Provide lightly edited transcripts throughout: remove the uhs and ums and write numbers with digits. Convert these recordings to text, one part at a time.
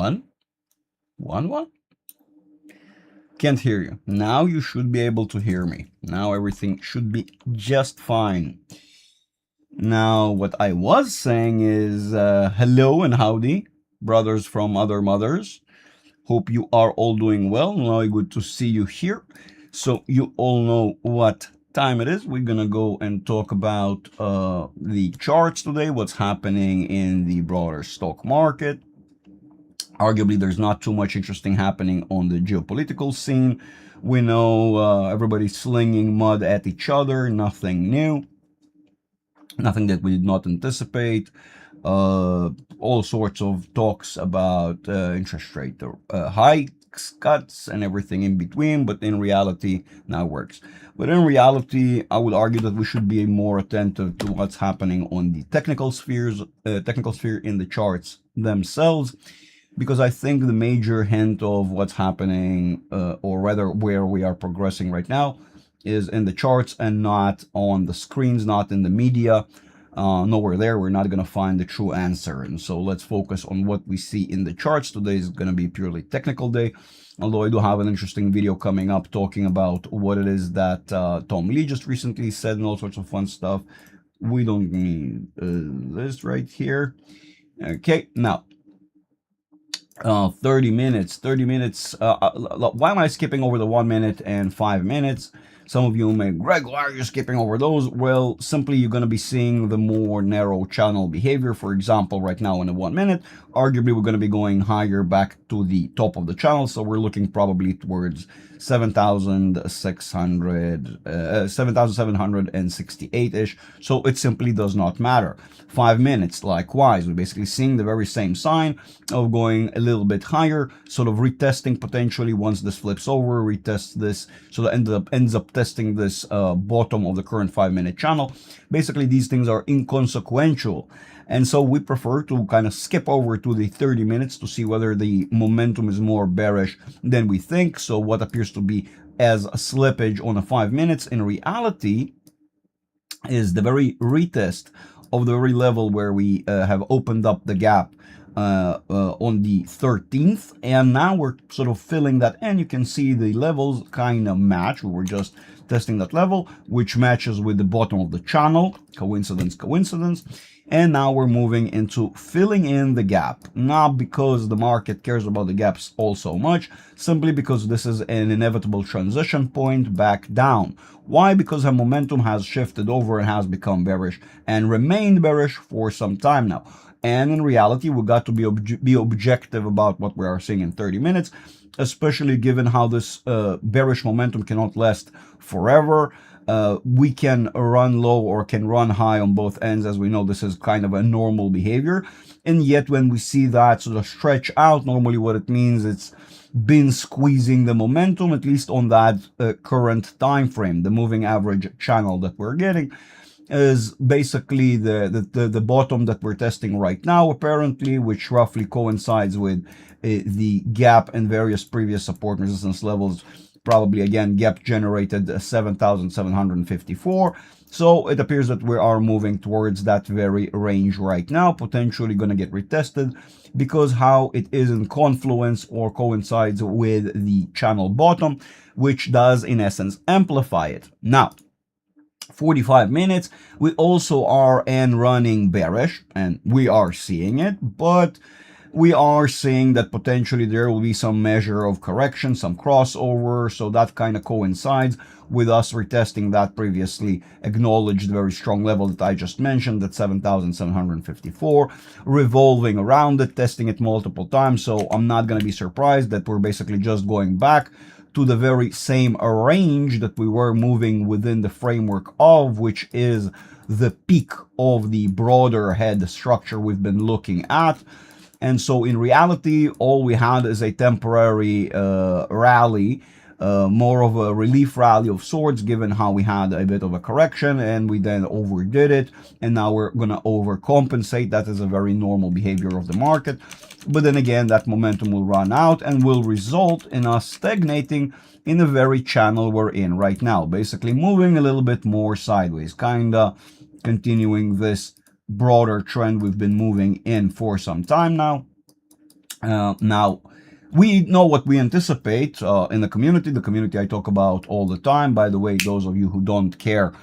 One, one. Can't hear you. Now you should be able to hear me. Now everything should be just fine. Now, what I was saying is hello and howdy, brothers from other mothers. Hope you are all doing well. Really good to see you here. So you all know what time it is. We're gonna go and talk about the charts today, what's happening in the broader stock market. Arguably, there's not too much interesting happening on the geopolitical scene. We know everybody's slinging mud at each other, nothing new, nothing that we did not anticipate. All sorts of talks about interest rate hikes, cuts, and everything in between, but in reality, now works. But in reality, I would argue that we should be more attentive to what's happening on the technical sphere in the charts themselves, because I think the major hint of what's happening, or rather where we are progressing right now, is in the charts and not on the screens, not in the media. Nowhere there. We're not going to find the true answer. And so let's focus on what we see in the charts. Today is going to be purely technical day. Although I do have an interesting video coming up talking about what it is that Tom Lee just recently said and all sorts of fun stuff. We don't need this right here. Okay, now 30 minutes. Why am I skipping over the 1 minute and 5 minutes? Some of you may, Greg, why are you skipping over those? Well, simply you're going to be seeing the more narrow channel behavior. For example, right now in the 1 minute, arguably we're going to be going higher back to the top of the channel. So we're looking probably towards 7,768-ish. So it simply does not matter. 5 minutes, likewise, we're basically seeing the very same sign of going a little bit higher, sort of retesting potentially once this flips over, retest this, so that ends up testing this bottom of the current 5 minute channel. Basically, these things are inconsequential. And so we prefer to kind of skip over to the 30 minutes to see whether the momentum is more bearish than we think. So what appears to be as a slippage on the 5 minutes in reality is the very retest of the very level where we have opened up the gap on the 13th, and now we're sort of filling that in. You can see the levels kind of match. We were just testing that level, which matches with the bottom of the channel. Coincidence. And now we're moving into filling in the gap, not because the market cares about the gaps all so much, simply because this is an inevitable transition point back down. Why? Because our momentum has shifted over and has become bearish and remained bearish for some time now. And in reality, we got to be objective about what we are seeing in 30 minutes, especially given how this bearish momentum cannot last forever. We can run low or can run high on both ends. As we know, this is kind of a normal behavior. And yet when we see that sort of stretch out, normally what it means, it's been squeezing the momentum, at least on that current time frame. The moving average channel that we're getting is basically the bottom that we're testing right now, apparently, which roughly coincides with the gap and various previous support and resistance levels. Probably, again, gap generated 7,754. So it appears that we are moving towards that very range right now, potentially going to get retested, because how it is in confluence or coincides with the channel bottom, which does in essence amplify it. Now, 45 minutes, we also are running bearish, and we are seeing it, but we are seeing that potentially there will be some measure of correction, some crossover, so that kind of coincides with us retesting that previously acknowledged very strong level that I just mentioned, that 7,754, revolving around it, testing it multiple times. So I'm not going to be surprised that we're basically just going back to the very same range that we were moving within the framework of, which is the peak of the broader head structure we've been looking at. And so in reality, all we had is a temporary rally, more of a relief rally of sorts, given how we had a bit of a correction and we then overdid it. And now we're going to overcompensate. That is a very normal behavior of the market. But then again, that momentum will run out and will result in us stagnating in the very channel we're in right now. Basically moving a little bit more sideways, kind of continuing this broader trend we've been moving in for some time now. Now, we know what we anticipate in the community. The community I talk about all the time. By the way, those of you who don't care,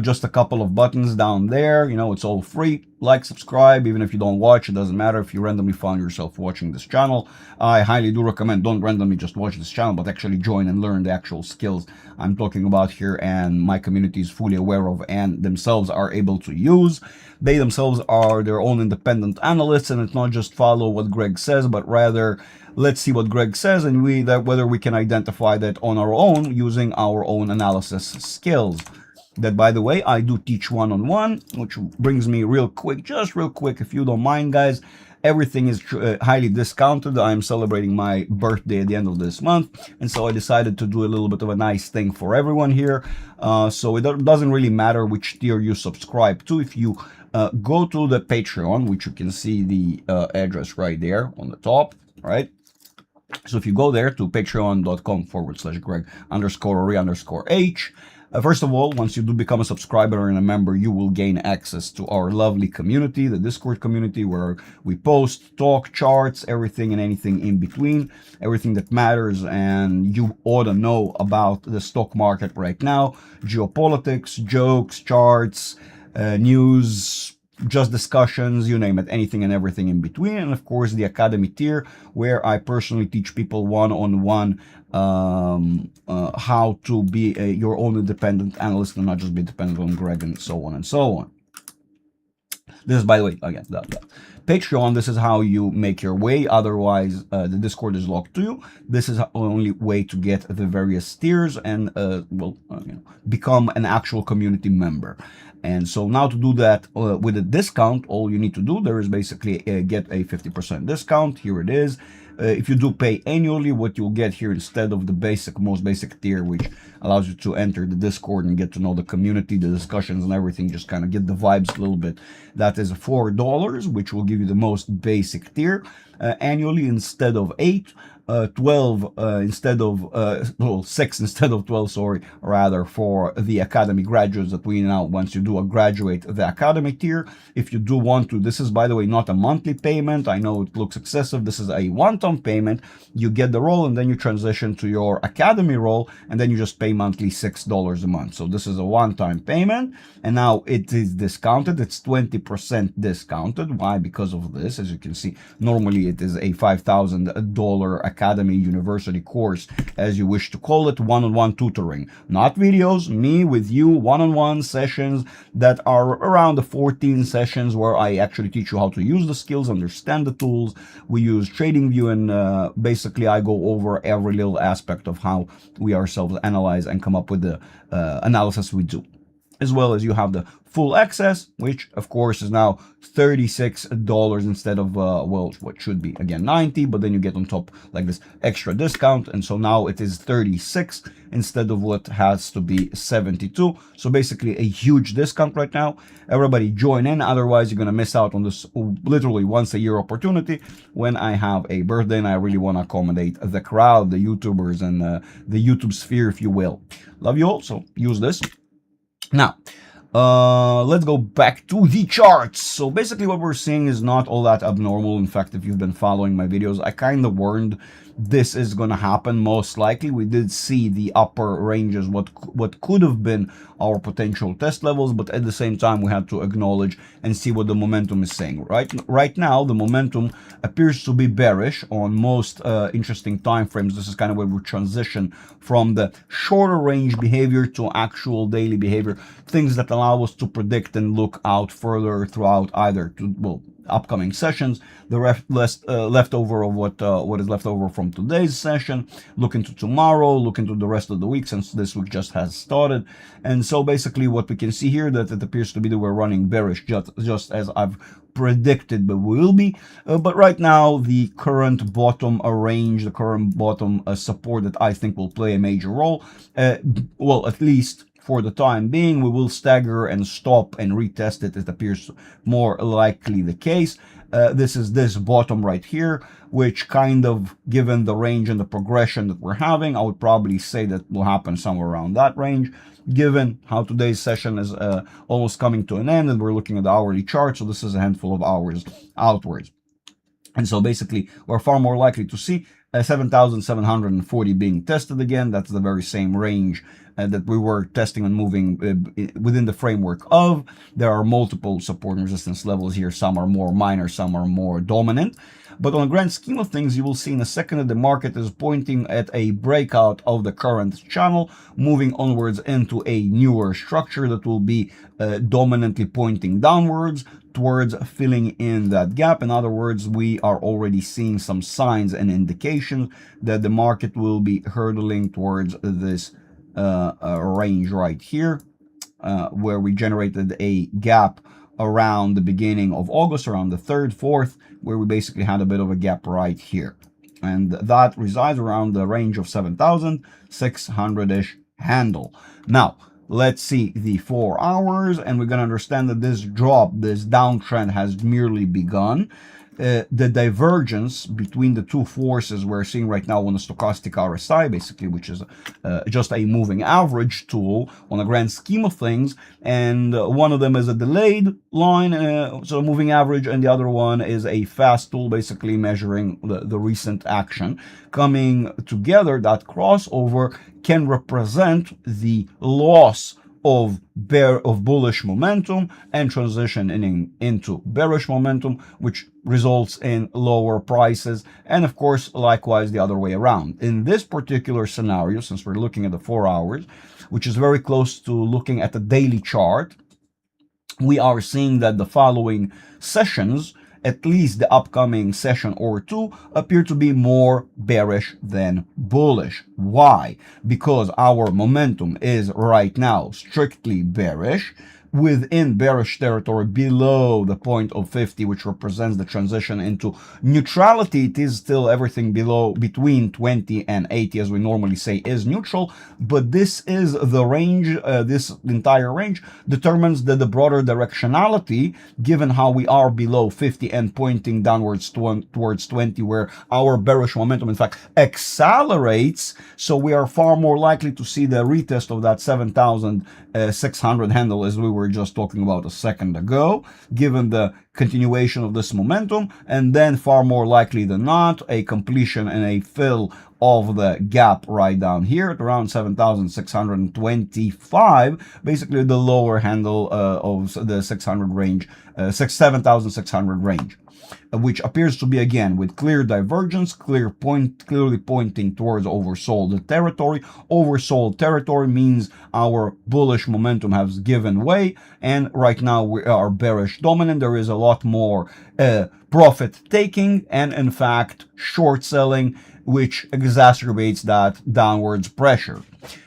just a couple of buttons down there. It's all free. Like, subscribe, even if you don't watch, it doesn't matter. If you randomly found yourself watching this channel, I highly do recommend, don't randomly just watch this channel, but actually join and learn the actual skills I'm talking about here, and my community is fully aware of and themselves are able to use. They themselves are their own independent analysts, and it's not just follow what Greg says, but rather let's see what Greg says, and whether we can identify that on our own using our own analysis skills. That, by the way, I do teach one-on-one, which brings me just real quick, if you don't mind, guys. Everything is highly discounted. I'm celebrating my birthday at the end of this month, and so I decided to do a little bit of a nice thing for everyone here. So it doesn't really matter which tier you subscribe to. If you go to the Patreon, which you can see the address right there on the top, right? So if you go there to patreon.com/Greg_Ori_H, first of all, once you do become a subscriber and a member, you will gain access to our lovely community, the Discord community, where we post, talk, charts, everything and anything in between, everything that matters and you ought to know about the stock market right now, geopolitics, jokes, charts, news, just discussions, you name it, anything and everything in between. And of course, the Academy tier, where I personally teach people one-on-one how to be your own independent analyst and not just be dependent on Greg and so on and so on. This is, by the way, again, Patreon, this is how you make your way. Otherwise, the Discord is locked to you. This is the only way to get the various tiers and become an actual community member. And so now to do that with a discount, all you need to do there is basically get a 50% discount. Here it is. If you do pay annually, what you'll get here instead of the most basic tier, which allows you to enter the Discord and get to know the community, the discussions and everything, just kind of get the vibes a little bit. That is $4, which will give you the most basic tier annually instead of 8. 12 instead of 6 instead of 12, sorry, rather, for the Academy graduates that we now, once you do graduate the Academy tier. If you do want to, this is, by the way, not a monthly payment. I know it looks excessive. This is a one-time payment. You get the role and then you transition to your Academy role, and then you just pay monthly $6 a month. So this is a one-time payment, and now it is discounted. It's 20% discounted. Why? Because of this. As you can see, normally it is a $5,000 Academy University course, as you wish to call it, one-on-one tutoring, not videos, me with you, one-on-one sessions that are around the 14 sessions where I actually teach you how to use the skills, understand the tools. We use TradingView, and basically I go over every little aspect of how we ourselves analyze and come up with the analysis we do. As well as you have the full access, which of course is now $36 instead of what should be again 90, but then you get on top like this extra discount, and so now it is 36 instead of what has to be 72. So basically a huge discount right now. Everybody join in, otherwise you're gonna miss out on this literally once a year opportunity when I have a birthday and I really want to accommodate the crowd, the YouTubers, and the YouTube sphere, if you will. Love you all, so use this. Now, let's go back to the charts. So basically what we're seeing is not all that abnormal. In fact, if you've been following my videos, I kind of warned this is going to happen most likely. We did see the upper ranges, what could have been our potential test levels, but at the same time we had to acknowledge and see what the momentum is saying. Right now the momentum appears to be bearish on most interesting time frames. This is kind of where we transition from the shorter range behavior to actual daily behavior, things that allow us to predict and look out further throughout either upcoming sessions, the leftover of what is left over from today's session, look into tomorrow, look into the rest of the week, since this week just has started. And so basically what we can see here, that it appears to be that we're running bearish, just as I've predicted but will be. But right now the current bottom range, the current bottom support that I think will play a major role, well, at least for the time being, we will stagger and stop and retest it. It appears more likely the case. This is this bottom right here, which kind of, given the range and the progression that we're having, I would probably say that will happen somewhere around that range, given how today's session is almost coming to an end and we're looking at the hourly chart. So this is a handful of hours outwards. And so basically, we're far more likely to see 7,740 being tested again. That's the very same range that we were testing and moving within the framework of. There are multiple support and resistance levels here. Some are more minor, some are more dominant. But on a grand scheme of things, you will see in a second that the market is pointing at a breakout of the current channel, moving onwards into a newer structure that will be dominantly pointing downwards towards filling in that gap. In other words, we are already seeing some signs and indications that the market will be hurtling towards this range right here, where we generated a gap around the beginning of August, around the 3rd, 4th, where we basically had a bit of a gap right here. And that resides around the range of 7,600-ish handle. Now, let's see the 4 hours, and we're going to understand that this drop, this downtrend has merely begun. The divergence between the two forces we're seeing right now on the stochastic RSI, basically, which is just a moving average tool on a grand scheme of things, and one of them is a delayed line, so moving average, and the other one is a fast tool, basically measuring the recent action. Coming together, that crossover can represent the loss of bullish momentum and transitioning into bearish momentum, which results in lower prices, and of course likewise the other way around. In this particular scenario, since we're looking at the 4 hours, which is very close to looking at the daily chart, we are seeing that the following sessions, at least the upcoming session or two, appear to be more bearish than bullish. Why? Because our momentum is right now strictly bearish, within bearish territory below the point of 50, which represents the transition into neutrality. It is still everything below, between 20 and 80, as we normally say, is neutral, but this is the range. This entire range determines that the broader directionality, given how we are below 50 and pointing downwards towards 20, where our bearish momentum in fact accelerates, so we are far more likely to see the retest of that 7,600 handle, as we were just talking about a second ago, given the continuation of this momentum, and then far more likely than not a completion and a fill of the gap right down here at around 7,625, basically the lower handle of the 600 range, 7,600 range, which appears to be, again, with clear divergence, clearly pointing towards oversold territory. Oversold territory means our bullish momentum has given way, and right now we are bearish dominant. There is a lot more profit taking and in fact short selling, which exacerbates that downwards pressure.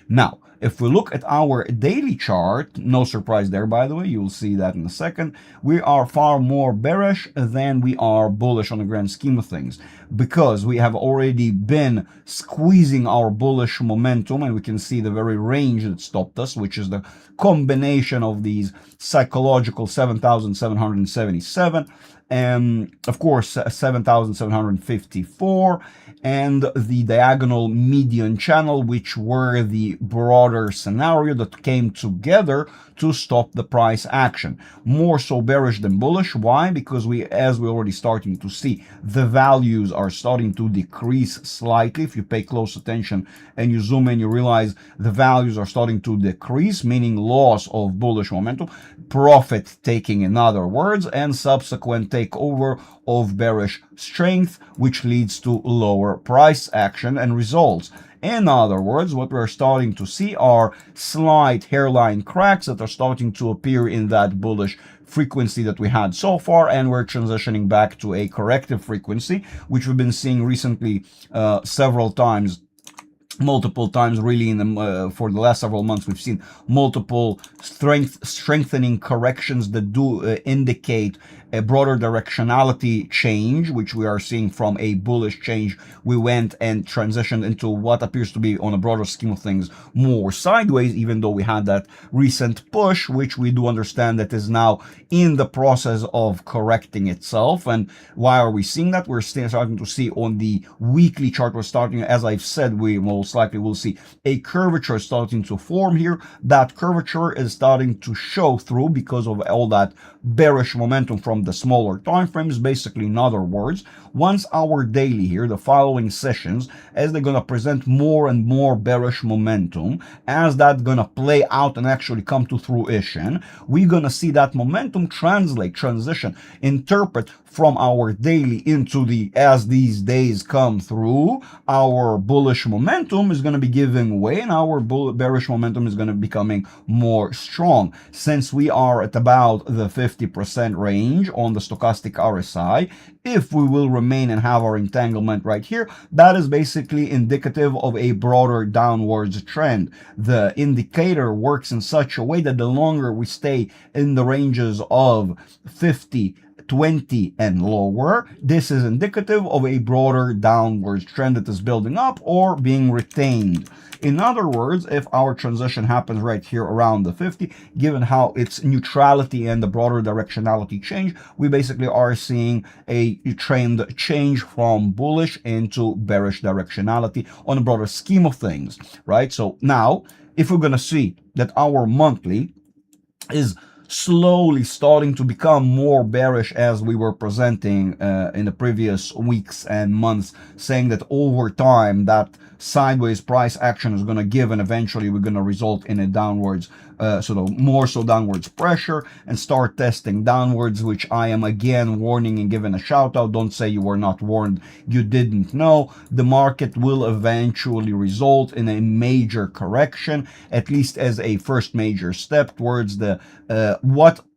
Now, if we look at our daily chart, no surprise there, by the way, you'll see that in a second, we are far more bearish than we are bullish on the grand scheme of things, because we have already been squeezing our bullish momentum, and we can see the very range that stopped us, which is the combination of these psychological 7,777 and of course 7,754 and the diagonal median channel, which were the broader scenario that came together to stop the price action. More so bearish than bullish. Why? Because as we're already starting to see, the values are starting to decrease slightly. If you pay close attention and you zoom in, you realize the values are starting to decrease, meaning loss of bullish momentum, profit taking in other words, and subsequent takeover of bearish strength, which leads to lower price action and results. In other words, what we're starting to see are slight hairline cracks that are starting to appear in that bullish frequency that we had so far, and we're transitioning back to a corrective frequency, which we've been seeing recently multiple times really in the for the last several months. We've seen multiple strengthening corrections that do indicate a broader directionality change, which we are seeing from a bullish change. We went and transitioned into what appears to be, on a broader scheme of things, more sideways, even though we had that recent push, which we do understand that is now in the process of correcting itself. And why are we seeing that? We're still starting to see on the weekly chart, we're starting, as I've said, we most likely will see a curvature starting to form here. That curvature is starting to show through because of all that bearish momentum from on the smaller time frames. Basically, in other words, once our daily here, the following sessions, as they're going to present more and more bearish momentum, as that's going to play out and actually come to fruition, we're going to see that momentum transition, interpret from our daily into the, as these days come through, our bullish momentum is going to be giving way and our bearish momentum is going to be becoming more strong. Since we are at about the 50% range on the stochastic RSI, if we will remain and have our entanglement right here, that is basically indicative of a broader downwards trend. The indicator works in such a way that the longer we stay in the ranges of 50, 20 and lower, this is indicative of a broader downwards trend that is building up or being retained. In other words, if our transition happens right here around the 50, given how its neutrality and the broader directionality change, we basically are seeing a trend change from bullish into bearish directionality on a broader scheme of things, right? So now, if we're going to see that our monthly is slowly starting to become more bearish as we were presenting in the previous weeks and months, saying that over time that sideways price action is going to give and eventually we're going to result in a downwards sort of more so downwards pressure and start testing downwards, which I am again warning and giving a shout out. Don't say you were not warned, you didn't know. The market will eventually result in a major correction, at least as a first major step towards the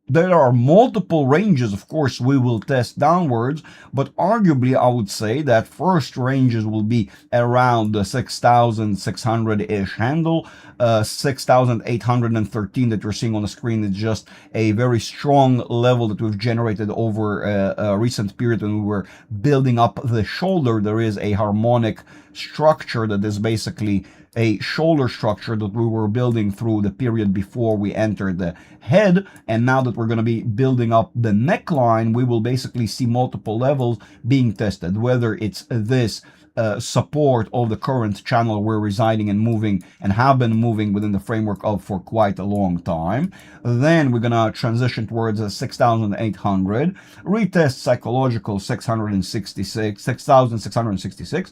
there are multiple ranges, of course, we will test downwards, but arguably I would say that first ranges will be around the 6,600-ish handle. 6,813 that you're seeing on the screen is just a very strong level that we've generated over a recent period when we were building up the shoulder. There is a harmonic structure that is basically a shoulder structure that we were building through the period before we entered the head, and now that we're going to be building up the neckline, we will basically see multiple levels being tested, whether it's this support of the current channel we're residing and moving and have been moving within the framework of for quite a long time. Then we're gonna transition towards a 6,800, retest psychological 6,666.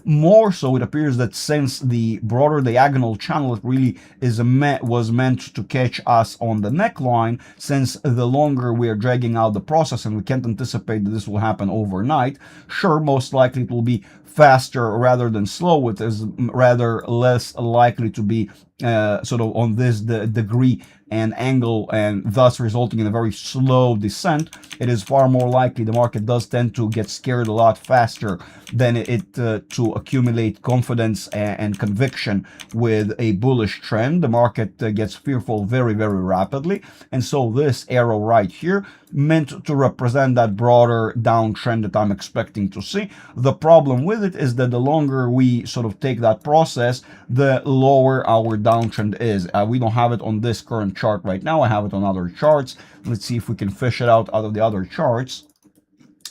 More so, it appears that since the broader diagonal channel, it really is was meant to catch us on the neckline, since the longer we are dragging out the process and we can't anticipate that this will happen overnight, sure, most likely it will be faster rather than slow. It is rather less likely to be sort of on this degree and angle, and thus resulting in a very slow descent. It is far more likely the market does tend to get scared a lot faster than it to accumulate confidence and conviction with a bullish trend. The market gets fearful very, very rapidly, and so this arrow right here meant to represent that broader downtrend that I'm expecting to see. The problem with it is that the longer we sort of take that process, the lower our downtrend is. We don't have it on this current chart right now. I have it on other charts. Let's see if we can fish it out of the other charts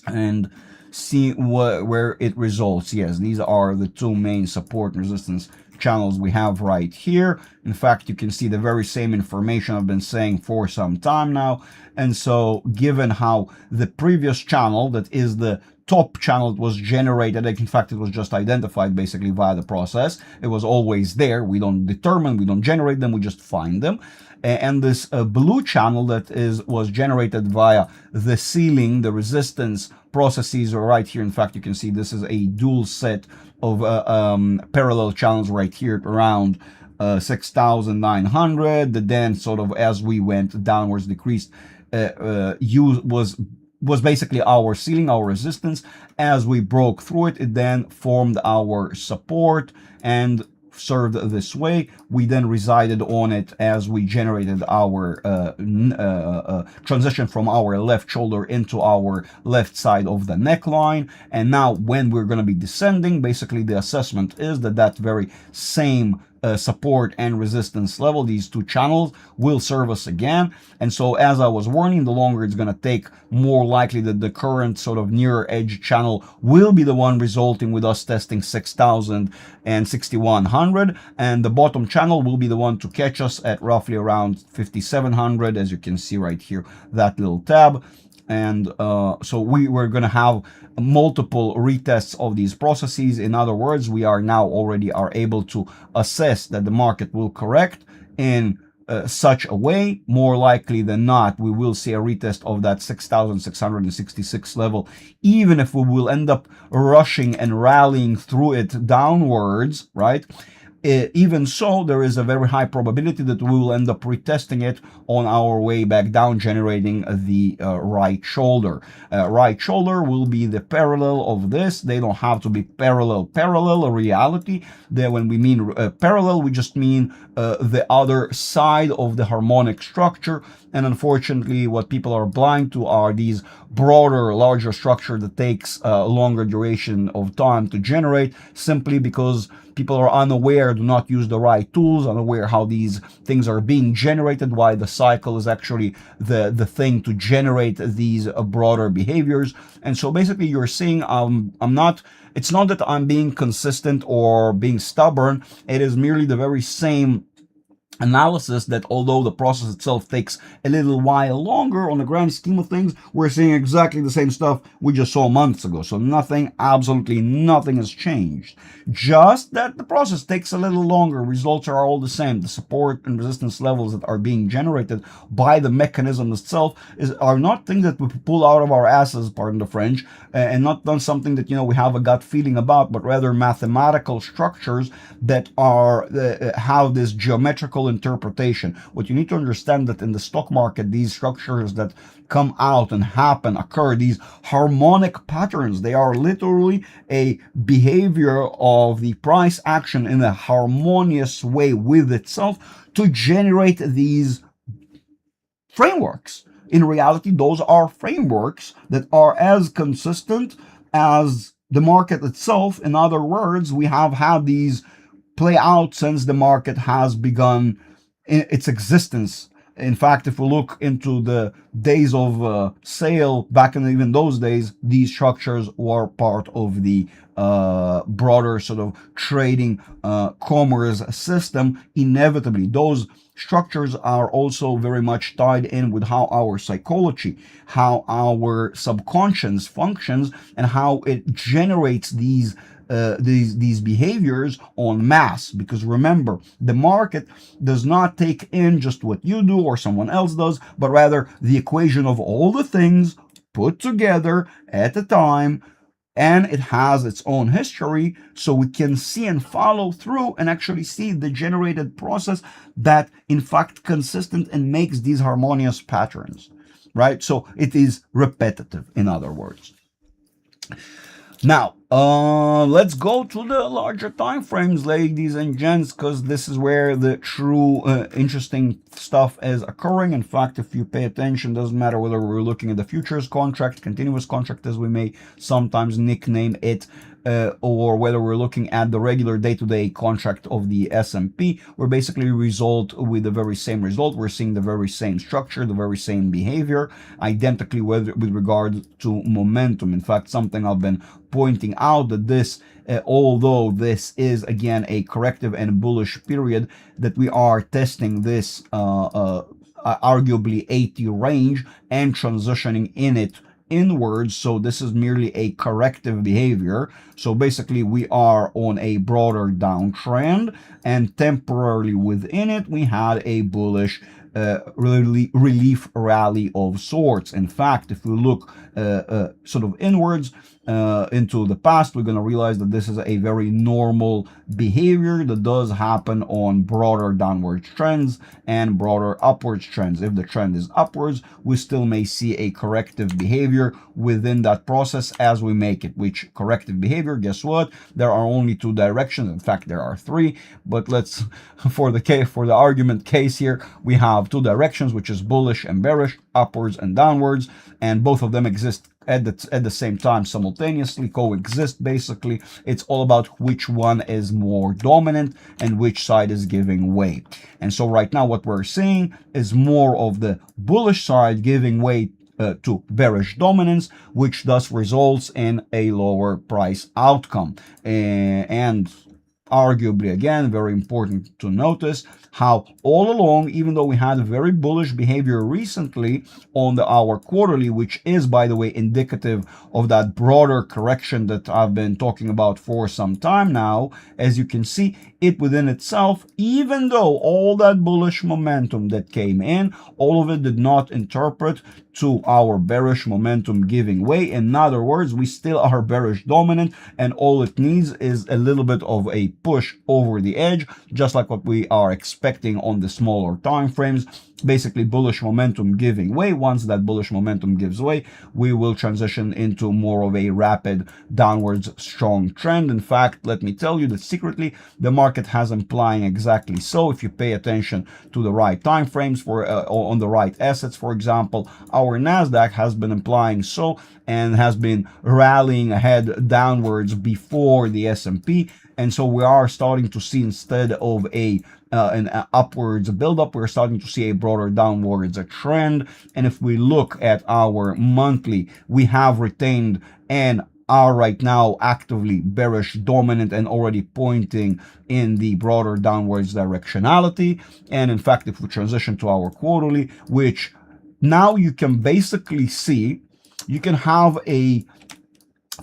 and see where it results. Yes, these are the two main support and resistance channels we have right here. In fact, you can see the very same information I've been saying for some time now. And so given how the previous channel, that is the top channel, that was generated, in fact it was just identified basically via the process, it was always there. We don't determine, we don't generate them, we just find them. And this blue channel that was generated via the ceiling, the resistance processes are right here. In fact, you can see this is a dual set of parallel channels right here at around 6,900. Then sort of as we went downwards, decreased, was basically our ceiling, our resistance. As we broke through it, it then formed our support and served this way. We then resided on it as we generated our transition from our left shoulder into our left side of the neckline. And now when we're going to be descending, basically the assessment is that that very same support and resistance level, these two channels, will serve us again. And so as I was warning, the longer it's going to take, more likely that the current sort of nearer edge channel will be the one resulting with us testing 6,000 and 6,100, and the bottom channel will be the one to catch us at roughly around 5,700, as you can see right here, that little tab. And so we're going to have multiple retests of these processes. In other words, we are now already are able to assess that the market will correct in such a way. More likely than not, we will see a retest of that 6,666 level, even if we will end up rushing and rallying through it downwards, right? Even so, there is a very high probability that we will end up retesting it on our way back down, generating the right shoulder. Right shoulder will be the parallel of this. They don't have to be parallel reality. There, when we mean parallel, we just mean the other side of the harmonic structure. And unfortunately, what people are blind to are these broader, larger structure that takes a longer duration of time to generate, simply because people are unaware, do not use the right tools, unaware how these things are being generated, why the cycle is actually the thing to generate these broader behaviors. And so basically you're seeing, it's not that I'm being consistent or being stubborn, it is merely the very same analysis that although the process itself takes a little while longer, on the grand scheme of things, we're seeing exactly the same stuff we just saw months ago. So nothing, absolutely nothing has changed. Just that the process takes a little longer. Results are all the same. The support and resistance levels that are being generated by the mechanism itself are not things that we pull out of our asses, pardon the French, and not done something that, we have a gut feeling about, but rather mathematical structures that are have this geometrical interpretation. What you need to understand that in the stock market, these structures that come out and occur, these harmonic patterns, they are literally a behavior of the price action in a harmonious way with itself to generate these frameworks. In reality, those are frameworks that are as consistent as the market itself. In other words, we have had these play out since the market has begun its existence. In fact, if we look into the days of sale back in even those days, these structures were part of the broader sort of trading commerce system. Inevitably, those structures are also very much tied in with how our psychology, how our subconscious functions, and how it generates these behaviors en masse. Because remember, the market does not take in just what you do or someone else does, but rather the equation of all the things put together at a time, and it has its own history, so we can see and follow through and actually see the generated process that in fact consistent and makes these harmonious patterns, right? So it is repetitive, in other words. Now, let's go to the larger time frames, ladies and gents, because this is where the true interesting stuff is occurring. In fact, if you pay attention, doesn't matter whether we're looking at the futures contract, continuous contract, as we may sometimes nickname it, or whether we're looking at the regular day-to-day contract of the S&P, we're basically result with the very same result. We're seeing the very same structure, the very same behavior, identically with regard to momentum. In fact, something I've been pointing out that this, although this is again a corrective and bullish period, that we are testing this arguably 80 range and transitioning in it inwards. So this is merely a corrective behavior. So basically we are on a broader downtrend, and temporarily within it we had a bullish relief rally of sorts. In fact, if we look sort of inwards into the past, we're going to realize that this is a very normal behavior that does happen on broader downward trends and broader upwards trends. If the trend is upwards, we still may see a corrective behavior within that process as we make it. Which corrective behavior, guess what? There are only two directions. In fact, there are three, but let's for the argument case here, we have two directions, which is bullish and bearish, upwards and downwards, and both of them exist at the same time, simultaneously coexist. Basically, it's all about which one is more dominant and which side is giving way. And so right now what we're seeing is more of the bullish side giving way to bearish dominance, which thus results in a lower price outcome. And Arguably, again, very important to notice how all along, even though we had very bullish behavior recently on our quarterly, which is, by the way, indicative of that broader correction that I've been talking about for some time now, as you can see, it within itself, even though all that bullish momentum that came in, all of it did not interpret to our bearish momentum giving way. In other words, we still are bearish dominant, and all it needs is a little bit of a push over the edge, just like what we are expecting on the smaller time frames. Basically, bullish momentum giving way. Once that bullish momentum gives way, we will transition into more of a rapid downwards strong trend. In fact, let me tell you that secretly the market has implying exactly so. If you pay attention to the right time frames for on the right assets, for example, our Nasdaq has been implying so and has been rallying ahead downwards before the S&P. And so we are starting to see, instead of an upwards build-up, we're starting to see a broader downwards trend. And if we look at our monthly, we have retained and are right now actively bearish dominant and already pointing in the broader downwards directionality. And in fact, if we transition to our quarterly, which now you can basically see, you can have a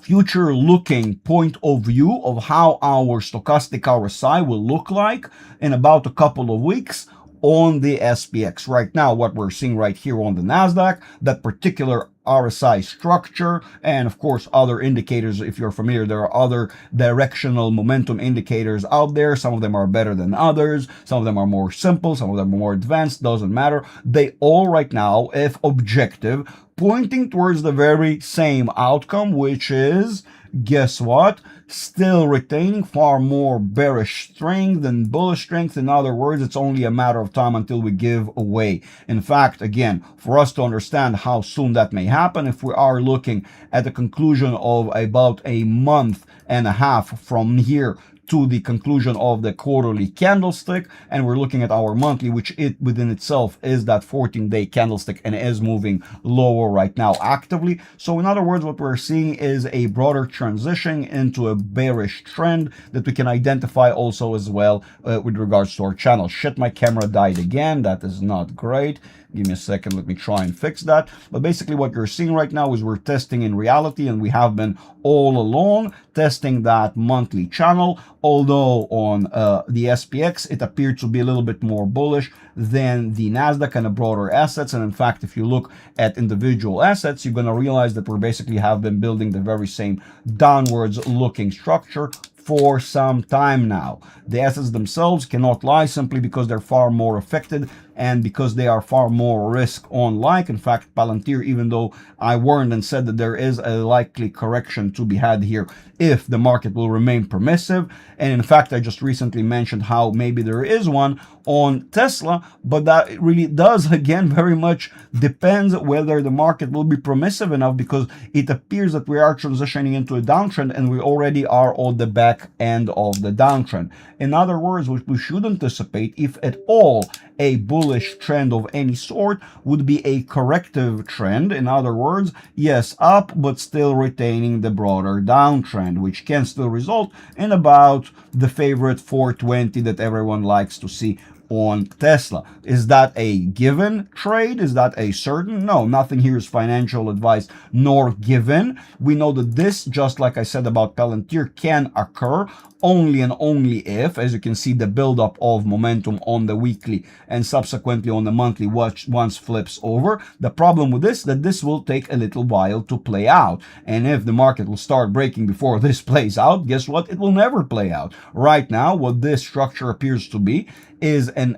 future looking point of view of how our stochastic RSI will look like in about a couple of weeks on the SPX. Right now, what we're seeing right here on the Nasdaq, that particular RSI structure, and of course other indicators. If you're familiar, there are other directional momentum indicators out there. Some of them are better than others, some of them are more simple, some of them are more advanced, doesn't matter. They all right now, if objective, pointing towards the very same outcome, which is, guess what, still retaining far more bearish strength than bullish strength. In other words, it's only a matter of time until we give away. In fact, again, for us to understand how soon that may happen, if we are looking at the conclusion of about a month and a half from here to the conclusion of the quarterly candlestick, and we're looking at our monthly, which it within itself is that 14-day candlestick and is moving lower right now actively. So in other words, what we're seeing is a broader transition into a bearish trend that we can identify also as well with regards to our channel. Shit, my camera died again. That is not great. Give me a second, let me try and fix that. But basically what you're seeing right now is we're testing in reality, and we have been all along testing that monthly channel. Although on the SPX, it appeared to be a little bit more bullish than the Nasdaq and the broader assets. And in fact, if you look at individual assets, you're going to realize that we basically have been building the very same downwards looking structure for some time now. The assets themselves cannot lie, simply because they're far more affected and because they are far more risk on like. In fact, Palantir, even though I warned and said that there is a likely correction to be had here if the market will remain permissive, and in fact I just recently mentioned how maybe there is one on Tesla, but that really does, again, very much depends whether the market will be permissive enough, because it appears that we are transitioning into a downtrend and we already are on the back end of the downtrend. In other words, what we should anticipate, if at all, a bullish trend of any sort would be a corrective trend. In other words, yes, up, but still retaining the broader downtrend, which can still result in about the favorite 420 that everyone likes to see on Tesla. Is that a given trade? Is that a certain? No, nothing here is financial advice nor given. We know that this, just like I said about Palantir, can occur only and only if, as you can see, the buildup of momentum on the weekly and subsequently on the monthly once flips over. The problem with this, that this will take a little while to play out. And if the market will start breaking before this plays out, guess what? It will never play out. Right now, what this structure appears to be is an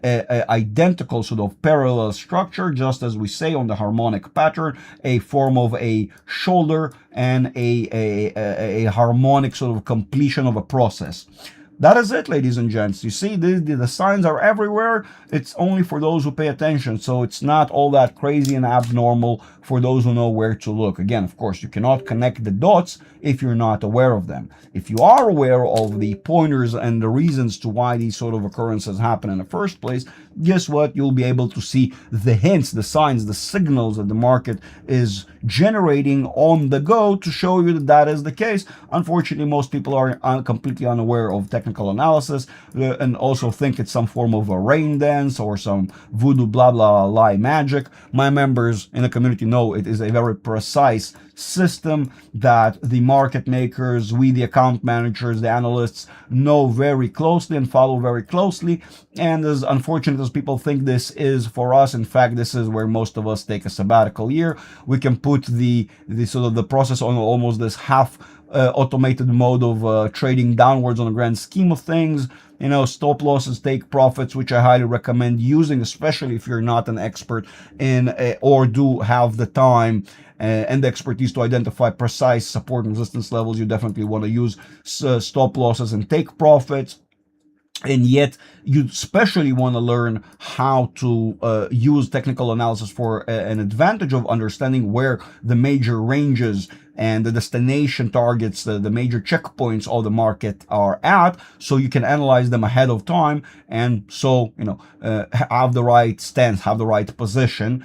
identical sort of parallel structure, just as we say on the harmonic pattern, a form of a shoulder and a harmonic sort of completion of a process. That is it, ladies and gents. You see, the signs are everywhere. It's only for those who pay attention. So it's not all that crazy and abnormal for those who know where to look. Again, of course, you cannot connect the dots if you're not aware of them. If you are aware of the pointers and the reasons to why these sort of occurrences happen in the first place, guess what? You'll be able to see the hints, the signs, the signals that the market is generating on the go to show you that that is the case. Unfortunately, most people are completely unaware of technical technical analysis, and also think it's some form of a rain dance or some voodoo blah blah lie magic. My members in the community know it is a very precise system that the market makers, we the account managers, the analysts know very closely and follow very closely. And as unfortunate as people think this is for us, in fact, this is where most of us take a sabbatical year. We can put the sort of the process on almost this half automated mode of trading downwards on the grand scheme of things. Stop losses, take profits, which I highly recommend using, especially if you're not an expert in or do have the time and the expertise to identify precise support and resistance levels. You definitely want to use stop losses and take profits. And yet you especially want to learn how to use technical analysis for an advantage of understanding where the major ranges and the destination targets, the major checkpoints of the market are at, so you can analyze them ahead of time, and so have the right stance, have the right position,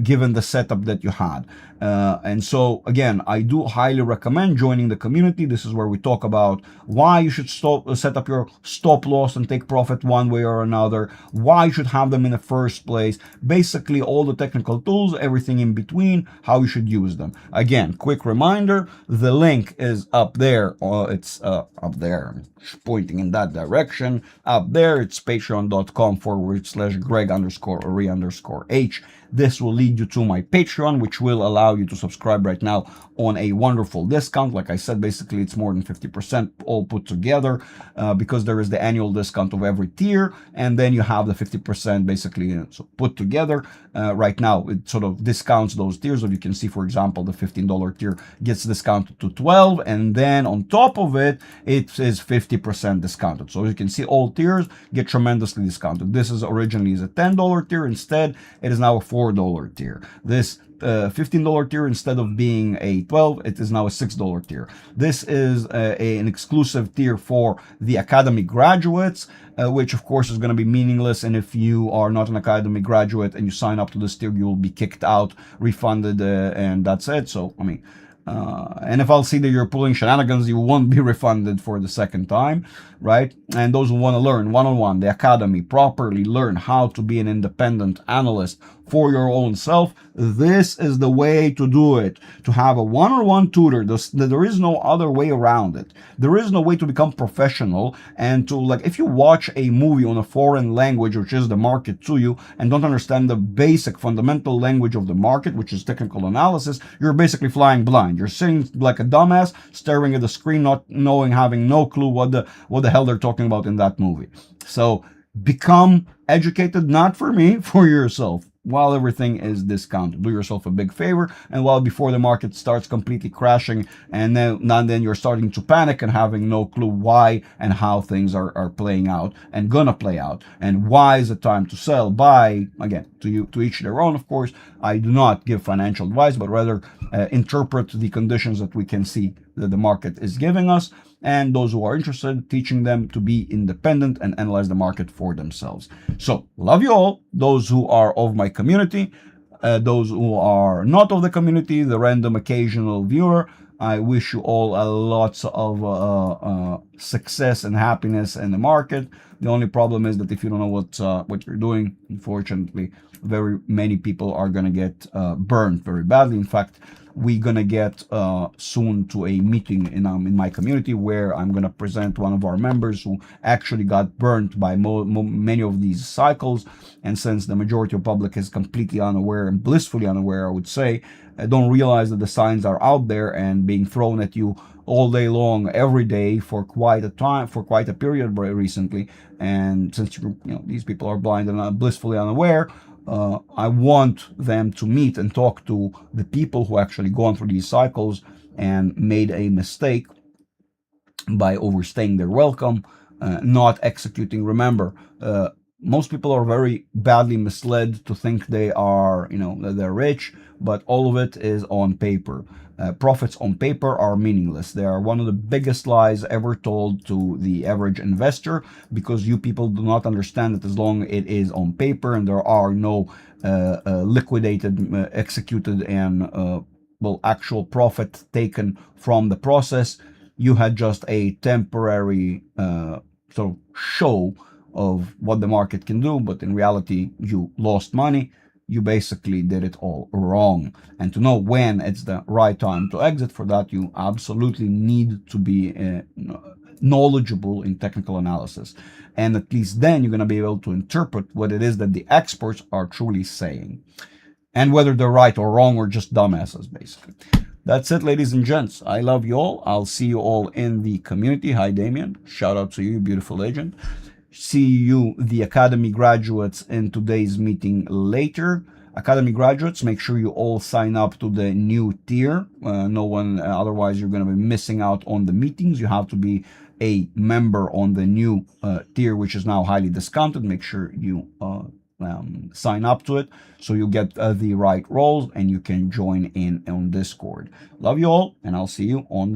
given the setup that you had. And so again, I do highly recommend joining the community. This is where we talk about why you should set up your stop loss and take profit one way or another, why you should have them in the first place, basically all the technical tools, everything in between, how you should use them. Again, quick reminder, the link is up there. It's up there, pointing in that direction. Up there, it's patreon.com/Greg_Ori_H. This will lead you to my Patreon, which will allow you to subscribe right now on a wonderful discount. Like I said, basically it's more than 50% all put together, because there is the annual discount of every tier, and then you have the 50% basically put together. Right now it sort of discounts those tiers. So you can see, for example, the $15 tier gets discounted to 12, and then on top of it, it is 50% discounted. So you can see all tiers get tremendously discounted. This is originally a $10 tier. Instead, it is now a $4 tier. This $15 tier, instead of being a 12, it is now a $6 tier. This is an exclusive tier for the Academy graduates, which of course is going to be meaningless. And if you are not an Academy graduate and you sign up to this tier, you will be kicked out, refunded, and that's it. So, I mean, and if I'll see that you're pulling shenanigans, you won't be refunded for the second time, right? And those who want to learn one-on-one, the Academy, properly learn how to be an independent analyst for your own self, this is the way to do it. To have a one-on-one tutor, there is no other way around it. There is no way to become professional and to, like, if you watch a movie on a foreign language, which is the market to you, and don't understand the basic fundamental language of the market, which is technical analysis, you're basically flying blind. You're sitting like a dumbass, staring at the screen, not knowing, having no clue what the hell they're talking about in that movie. So become educated, not for me, for yourself, while everything is discounted. Do yourself a big favor, and while before the market starts completely crashing, and then you're starting to panic and having no clue why and how things are playing out and gonna play out, and why is it time to sell, buy. Again, to each their own, of course. I do not give financial advice, but rather interpret the conditions that we can see that the market is giving us, and those who are interested, teaching them to be independent and analyze the market for themselves. So, love you all, those who are of my community, those who are not of the community, the random occasional viewer. I wish you all lots of success and happiness in the market. The only problem is that if you don't know what you're doing, unfortunately, very many people are going to get burned very badly. In fact, we're going to get soon to a meeting in my community where I'm going to present one of our members who actually got burnt by many of these cycles. And since the majority of public is completely unaware and blissfully unaware, I would say, don't realize that the signs are out there and being thrown at you all day long, every day, for quite a period recently. And since these people are blind and blissfully unaware, I want them to meet and talk to the people who actually gone through these cycles and made a mistake by overstaying their welcome, not executing. Remember, most people are very badly misled to think they are, that they're rich, but all of it is on paper. Profits on paper are meaningless. They are one of the biggest lies ever told to the average investor, because you people do not understand that as long as it is on paper and there are no liquidated, executed, and actual profit taken from the process, you had just a temporary sort of show of what the market can do, but in reality, you lost money. You basically did it all wrong. And to know when it's the right time to exit, for that, you absolutely need to be knowledgeable in technical analysis. And at least then you're going to be able to interpret what it is that the experts are truly saying, and whether they're right or wrong or just dumbasses, basically. That's it, ladies and gents. I love you all. I'll see you all in the community. Hi, Damien. Shout out to you, beautiful agent. See you, the Academy graduates, in today's meeting later. Academy graduates, make sure you all sign up to the new tier. No one, otherwise you're going to be missing out on the meetings. You have to be a member on the new tier, which is now highly discounted. Make sure you sign up to it so you get the right roles and you can join in on Discord. Love you all, and I'll see you on